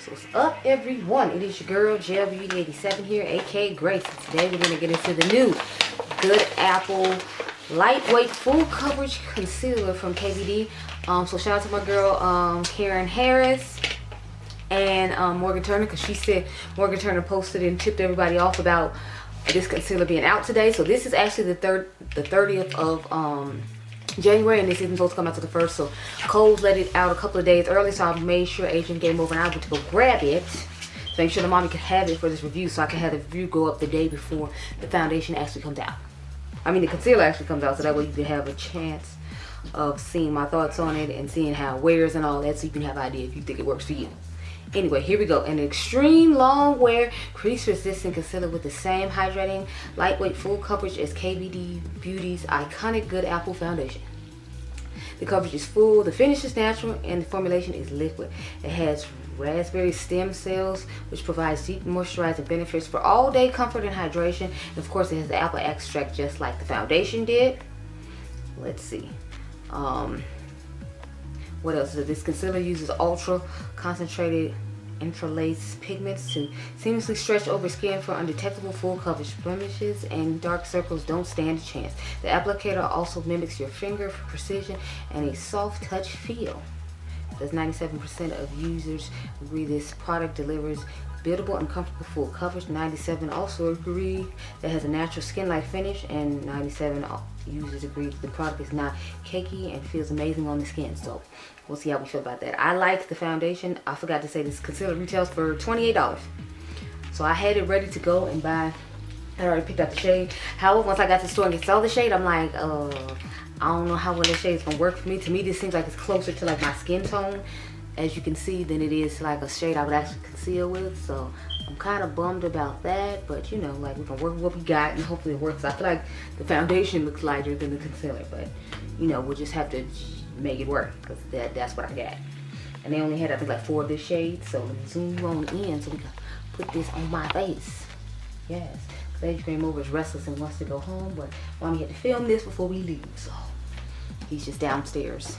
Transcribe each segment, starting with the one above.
So what's up, everyone? It is your girl Gel Beauty 87 here, aka Grace. And today we're gonna get into the new Good Apple lightweight full coverage concealer from KVD. So shout out to my girl Karen Harris and Morgan Turner, because she said Morgan Turner posted and tipped everybody off about this concealer being out today. So this is actually the 30th of January, and this isn't supposed to come out to the 1st, so Kohl's let it out a couple of days early, so I made sure Adriangameover and I went to go grab it to make sure the mommy could have it for this review, so I can have the review go up the day before the foundation actually comes out. I mean the concealer actually comes out, so that way you can have a chance of seeing my thoughts on it and seeing how it wears and all that, so you can have an idea if you think it works for you. Anyway, here we go. An extreme long wear crease resistant concealer with the same hydrating lightweight full coverage as KVD Beauty's iconic Good Apple foundation. The coverage is full, the finish is natural, and the formulation is liquid. It has raspberry stem cells, which provides deep moisturizing benefits for all day comfort and hydration. And of course, it has the apple extract just like the foundation did. Let's see. What else? This concealer uses ultra concentrated interlace pigments to seamlessly stretch over skin for undetectable full coverage. Blemishes and dark circles don't stand a chance. The applicator also mimics your finger for precision and a soft touch feel. As 97% of users agree this product delivers buildable and comfortable full coverage. 97 also agree that it has a natural skin-like finish, and 97 users agree that the product is not cakey and feels amazing on the skin. So we'll see how we feel about that. I like the foundation. I forgot to say this concealer retails for $28. So I had it ready to go and buy. I already picked out the shade. However, once I got to the store and saw the shade, I'm like, I don't know how well this shade is gonna work for me. To me, this seems like it's closer to like my skin tone, as you can see, than it is like a shade I would actually conceal with. So I'm kind of bummed about that, but you know, like we can work with what we got and hopefully it works. I feel like the foundation looks lighter than the concealer, but you know, we'll just have to make it work, because that's what I got. And they only had, I think, like 4 of this shade. So let me zoom on in so we can put this on my face. Yes, Adriangameover is restless and wants to go home, but mommy had to film this before we leave, so he's just downstairs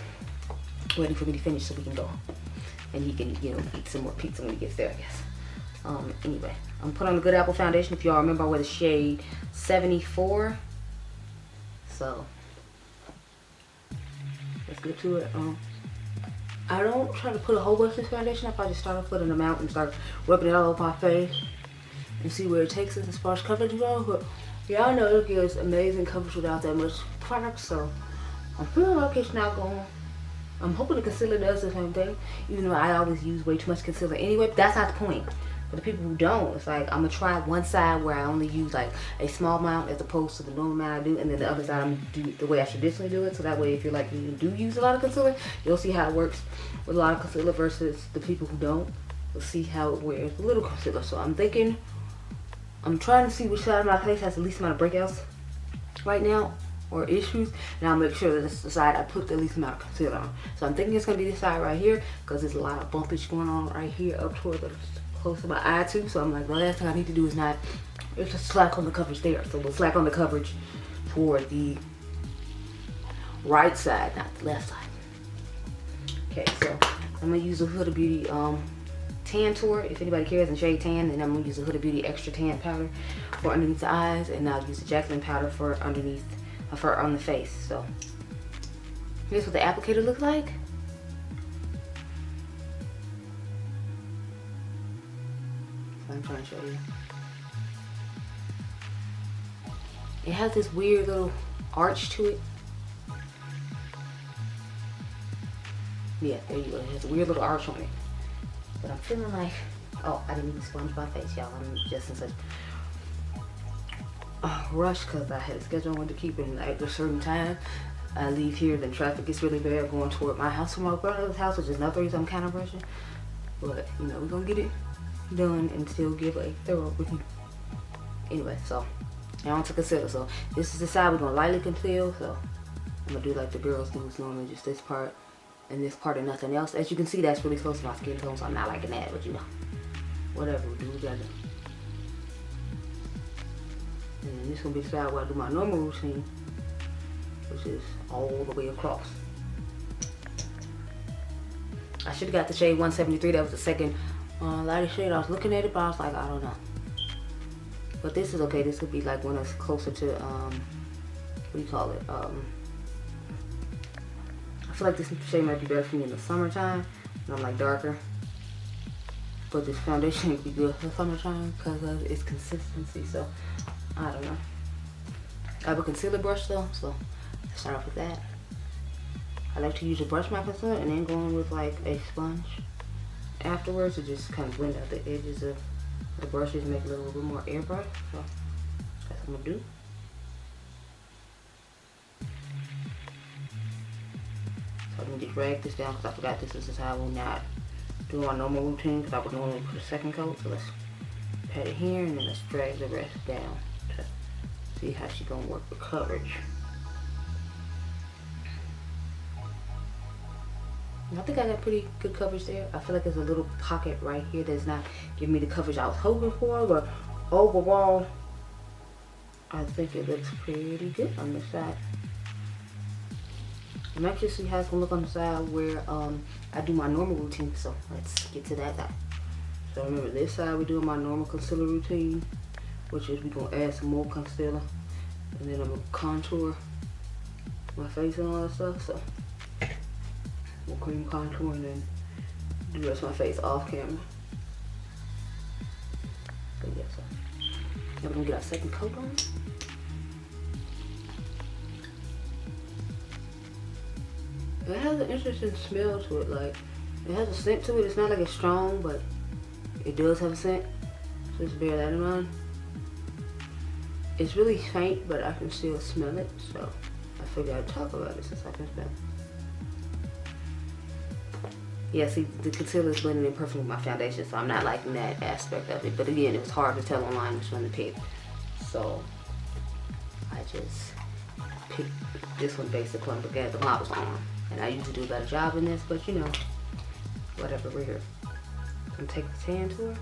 waiting for me to finish so we can go, and he can, you know, eat some more pizza when he gets there, I guess. Anyway, I'm putting on the Good Apple foundation. If y'all remember, I wear the shade 74. So let's get to it. I don't try to put a whole bunch of this foundation. I probably just start off with an amount and start rubbing it all over my face and see where it takes us as far as coverage goes. But y'all know it gives amazing coverage without that much product, so I'm feeling like it's not going. I'm hoping the concealer does the same thing, even though I always use way too much concealer anyway. But that's not the point. For the people who don't, it's like I'm gonna try one side where I only use like a small amount as opposed to the normal amount I do, and then the other side I'm gonna do the way I traditionally do it. So that way, if you're like, you do use a lot of concealer, you'll see how it works with a lot of concealer versus the people who don't. You'll see how it wears a little concealer. So I'm thinking, I'm trying to see which side of my face has the least amount of breakouts right now, or issues, and I'll make sure that it's the side I put the least amount of concealer on. So I'm thinking it's gonna be this side right here, because there's a lot of bumpage going on right here up toward the close to my eye too. So I'm like, the last thing I need to do is not, it's just slack on the coverage there. So we'll slack on the coverage toward the right side, not the left side. Okay, so I'm gonna use the Huda Beauty Tan Tour, if anybody cares, in shade tan, and I'm gonna use the Huda Beauty Extra Tan powder for underneath the eyes, and I'll use the Jacqueline powder for underneath, for on the face. So here's what the applicator looks like. I'm trying to show you. It has this weird little arch to it. Yeah, there you go. It has a weird little arch on it. But I'm feeling like, oh, I didn't even sponge my face, y'all. I'm just in such a rush because I had a schedule I wanted to keep in at a certain time. I leave here, then traffic gets really bad going toward my house from my brother's house, which is another reason I'm kind of rushing. But, you know, we're going to get it done and still give a thorough review. Anyway, so now on to concealer. So this is the side we're going to lightly conceal. So I'm going to do like the girls do, is normally just this part and this part and nothing else. As you can see, that's really close to my skin tone, so I'm not liking that, but you know, whatever, we do what we gotta do. And then this is going to be the side where I do my normal routine, which is all the way across. I should have got the shade 173. That was the second lighter shade. I was looking at it, but I was like, I don't know. But this is okay. This would be like one that's closer to, what do you call it? I feel like this shade might be better for me in the summertime when I'm like darker. But this foundation would be good for summertime because of its consistency. So, I don't know. I have a concealer brush though, so let's start off with that. I like to use a brush my concealer and then go in with like a sponge afterwards to just kind of blend out the edges of the brushes and make it a little bit more airbrush. So that's what I'm gonna do. So I'm gonna just drag this down because I forgot this is how I will not do my normal routine because I would normally put a second coat. So let's pat it here and then let's drag the rest down to see how she's gonna work with coverage. I think I got pretty good coverage there. I feel like there's a little pocket right here that's not giving me the coverage I was hoping for, but overall, I think it looks pretty good on this side. I'm actually see how it's gonna look on the side where I do my normal routine. So let's get to that side. So remember, this side we're doing my normal concealer routine, which is we're gonna add some more concealer, and then I'm gonna contour my face and all that stuff. So we'll cream contour and then do the rest of my face off camera. But yeah, so now we're gonna get our second coat on. It has an interesting smell to it. Like, it has a scent to it. It's not like it's strong, but it does have a scent. So just bear that in mind. It's really faint, but I can still smell it. So I figured I'd talk about it since I can smell it. Yeah, see, the concealer is blending in perfectly with my foundation, so I'm not liking that aspect of it. But again, it was hard to tell online which one to pick. So I just picked this one based upon the one I was on. And I usually do a better job in this, but you know, whatever, we're here. I'm gonna take the tan tool.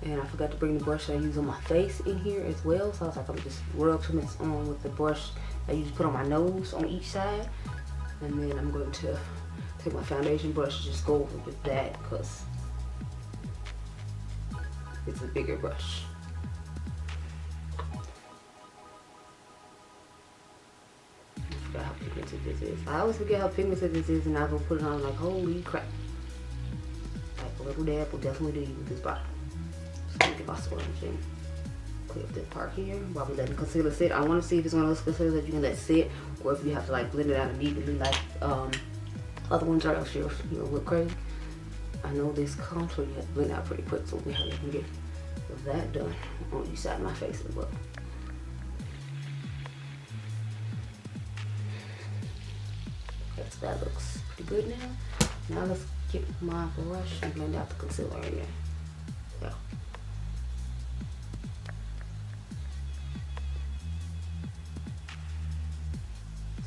And I forgot to bring the brush that I use on my face in here as well. So I was like, I'm gonna just rub some of this on with the brush I usually put on my nose on each side. And then I'm going to take my foundation brush and just go over with that because it's a bigger brush. I forgot how pigmented this is. I always forget how pigmented this is and I go put it on like, holy crap. Like a little dab will definitely do you with this bottle. So let me get my sponge and clear up this part here while we letting concealer sit. I want to see if it's one of those concealers that you can let sit, or if you have to like blend it out immediately like other ones are, else you'll look crazy. I know this contour you have to blend out pretty quick, so we have to get that done on each side of my face as well. Okay, so that looks pretty good now. Now let's get my brush and blend out the concealer area. So.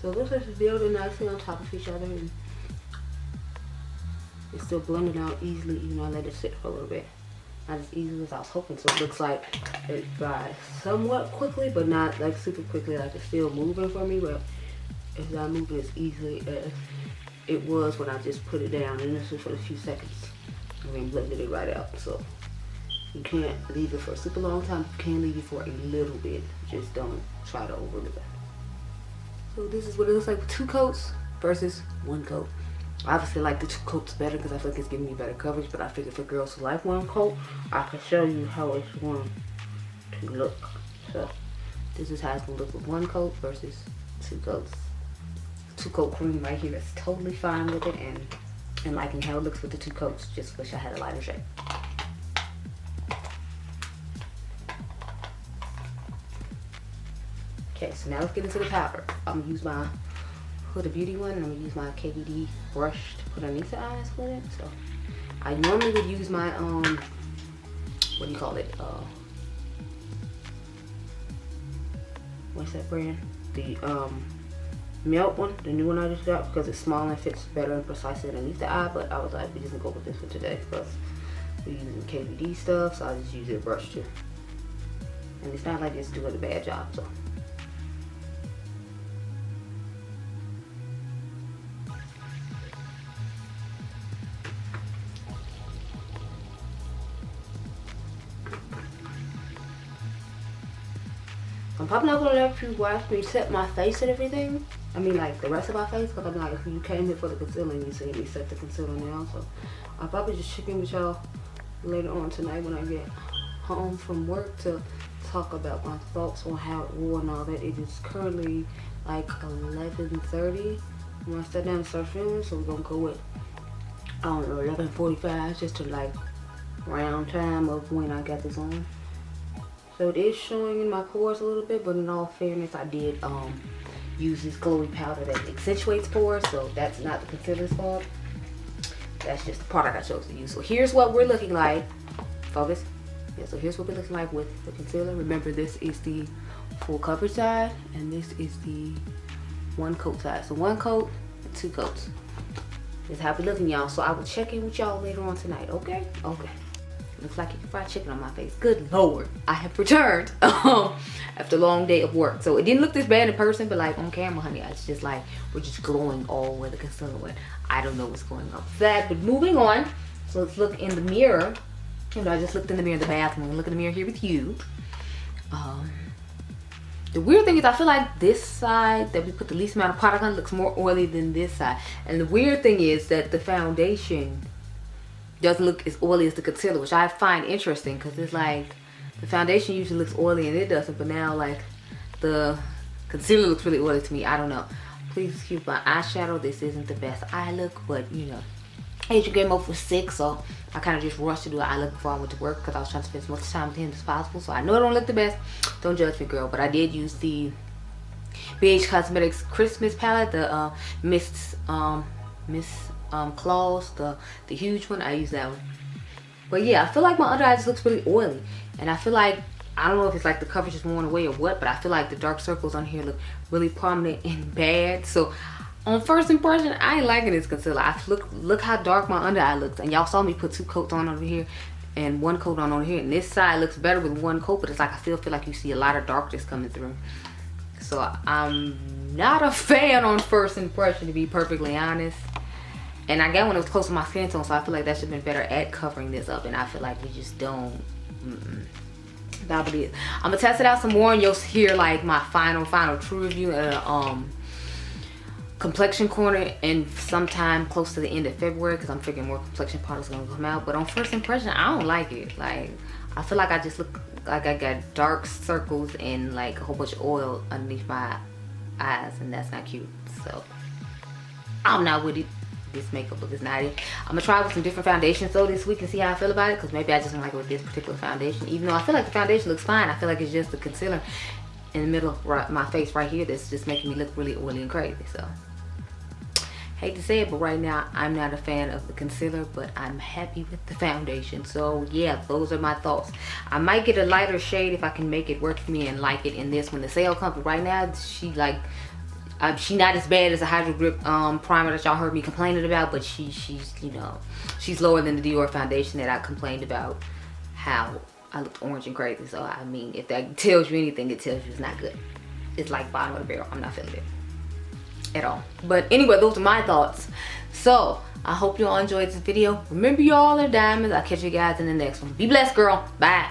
So it looks like it's building nicely on top of each other, and it's still blending out easily even though I let it sit for a little bit. Not as easily as I was hoping, so it looks like it dries somewhat quickly, but not like super quickly, like it's still moving for me, but it's not moving as easily as it was when I just put it down, and this was for a few seconds and then blended it right out. So you can't leave it for a super long time, you can leave it for a little bit, just don't try to overdo it. So this is what it looks like with 2 coats versus 1 coat. I obviously like the 2 coats better because I feel like it's giving me better coverage, but I figured for girls who like 1 coat, I can show you how it's going to look. So this is how it's going to look with 1 coat versus 2 coats. 2 coat cream right here is totally fine with it, and liking how it looks with the 2 coats. Just wish I had a lighter shade. Okay, so now let's get into the powder. I'm gonna use my Huda Beauty one, and I'm gonna use my KVD brush to put underneath the eyes with it. So I normally would use my what do you call it? What's that brand? The Melt one, the new one I just got, because it's small and fits better and precisely underneath the eye. But I was like, we just gonna go with this one today because we're using KVD stuff, so I just use it brush too. And it's not like it's doing a bad job, so. I'm probably not gonna let you watch me set my face and everything. I mean, like the rest of my face, because I'm like, if you came here for the concealer and you see me set the concealer now, so I'll probably just check in with y'all later on tonight when I get home from work to talk about my thoughts on how it wore and all that. It is currently like 11:30 when I sat down and started filming, so we're gonna go with, I don't know, 11:45 just to like round time of when I got this on. So it is showing in my pores a little bit, but in all fairness, I did use this glowy powder that accentuates pores, so that's not the concealer's fault. That's just the product I chose to use. So here's what we're looking like. Focus. Yeah, so here's what we're looking like with the concealer. Remember, this is the full coverage side, and this is the one coat side. So one coat, two coats. This is how we looking, y'all. So I will check in with y'all later on tonight, okay? Okay. Looks like you can fry chicken on my face. Good Lord. I have returned after a long day of work. So it didn't look this bad in person, but like on camera, honey, it's just like we're just glowing all where the concealer went. I don't know what's going on with that, but moving on. So let's look in the mirror. You know, I just looked in the mirror in the bathroom. Look in the mirror here with you. The weird thing is I feel like this side that we put the least amount of product on looks more oily than this side. And the weird thing is that the foundation doesn't look as oily as the concealer, which I find interesting because it's like the foundation usually looks oily and it doesn't, but now like the concealer looks really oily to me. I don't know. Please excuse my eyeshadow. This isn't the best eye look, but you know, Adriangameover was sick, so I kind of just rushed to do an eye look before I went to work because I was trying to spend as much time with him as possible. So I know it don't look the best. Don't judge me, girl. But I did use the Mented Cosmetics Christmas palette, the Miss Claws, the huge one. I use that one. But yeah, I feel like my under eye just looks really oily, and I feel like, I don't know if it's like the coverage is worn away or what, but I feel like the dark circles on here look really prominent and bad. So on first impression, I ain't liking this concealer. Look how dark my under eye looks, and y'all saw me put two coats on over here and one coat on over here, and this side looks better with one coat, but it's like I still feel like you see a lot of darkness coming through. So I'm not a fan on first impression, to be perfectly honest. And I got one that was close to my skin tone, so I feel like that should have been better at covering this up, and I feel like we just don't. That's what it is. I'm gonna test it out some more, and you'll hear like my final true review at complexion corner and sometime close to the end of February, because I'm figuring more complexion products gonna come out. But on first impression, I don't like it. Like, I feel like I just look like I got dark circles and like a whole bunch of oil underneath my eyes, and that's not cute. So I'm not with it. This makeup look is not it. I'm gonna try with some different foundations though this week and see how I feel about it, because maybe I just don't like it with this particular foundation. Even though I feel like the foundation looks fine, I feel like it's just the concealer in the middle of my face right here that's just making me look really oily and crazy. So hate to say it, but right now I'm not a fan of the concealer, but I'm happy with the foundation. So yeah, those are my thoughts. I might get a lighter shade if I can make it work for me and like it in this when the sale comes. But right now she's not as bad as the Hydro Grip primer that y'all heard me complaining about, but she's you know, she's lower than the Dior foundation that I complained about how I looked orange and crazy. So I mean, if that tells you anything, it tells you it's not good. It's like bottom of the barrel. I'm not feeling it at all. But anyway, those are my thoughts. So I hope you all enjoyed this video. Remember, you all are diamonds. I'll catch you guys in the next one. Be blessed, girl. Bye.